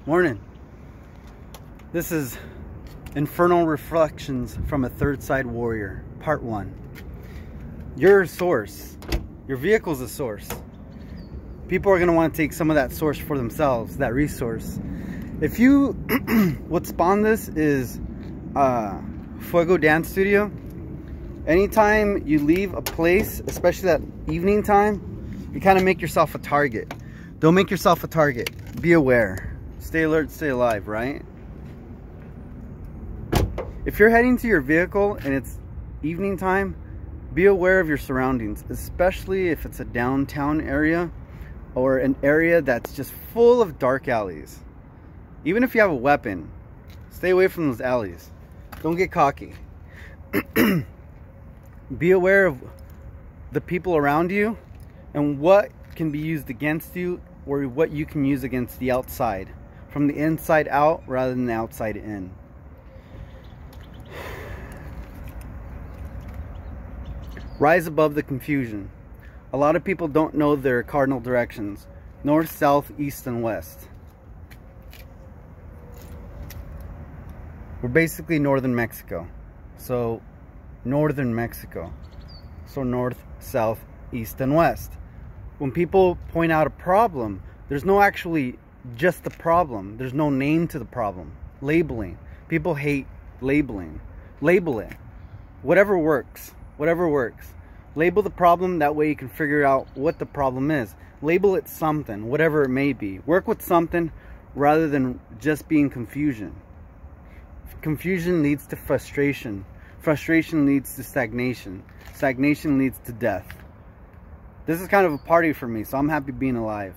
Morning. This is Infernal Reflections from a Third Side Warrior, Part 1. You're a source. Your vehicle's a source. People are going to want to take some of that source for themselves, that resource. If you, what spawned this is Fuego Dance Studio. Anytime you leave a place, especially that evening time, you kind of make yourself a target. Don't make yourself a target. Be aware. Stay alert, stay alive, right? If you're heading to your vehicle and it's evening time, be aware of your surroundings, especially if it's a downtown area or an area that's just full of dark alleys. Even if you have a weapon, stay away from those alleys. Don't get cocky. Be aware of the people around you and what can be used against you or what you can use against the outside. From the inside out rather than the outside in. Rise above the confusion. A lot of people don't know their cardinal directions. North, south, east, and west. We're basically northern Mexico. So, northern Mexico. So north, south, east, and west. When people point out a problem, there's no actually just the problem. There's no name to the problem. Labeling. People hate labeling. Label it. Whatever works. Whatever works. Label the problem, that way you can figure out what the problem is. Label it something, whatever it may be. Work with something rather than just being confusion. Confusion leads to frustration. Frustration leads to stagnation. Stagnation leads to death. This is kind of a party for me, so I'm happy being alive.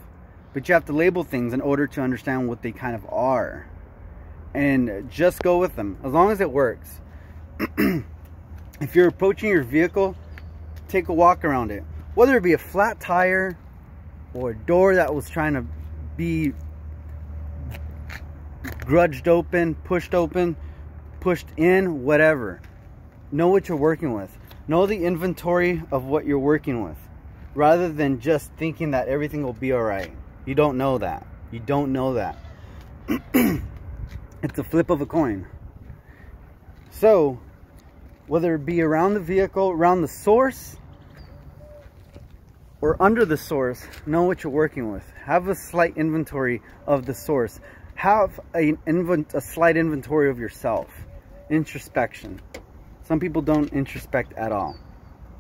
But you have to label things in order to understand what they kind of are. And just go with them, as long as it works. If you're approaching your vehicle, take a walk around it. Whether it be a flat tire or a door that was trying to be grudged open, pushed in, whatever. Know what you're working with. Know the inventory of what you're working with. Rather than just thinking that everything will be alright. You don't know that. You don't know that. It's a flip of a coin. So, whether it be around the vehicle, around the source, or under the source, know what you're working with. Have a slight inventory of the source. Have a slight inventory of yourself. Introspection. Some people don't introspect at all.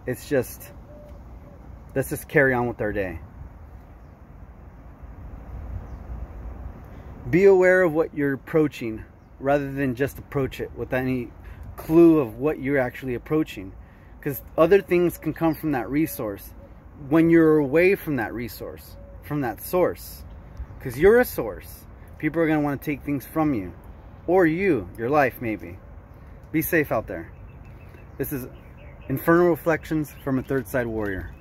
It's just, let's just carry on with their day. Be aware of what you're approaching rather than just approach it with any clue of what you're actually approaching, because other things can come from that resource when you're away from that resource, from that source, because you're a source. People are going to want to take things from you, or your life maybe. Be safe out there. This is Infernal Reflections from a Third Side Warrior.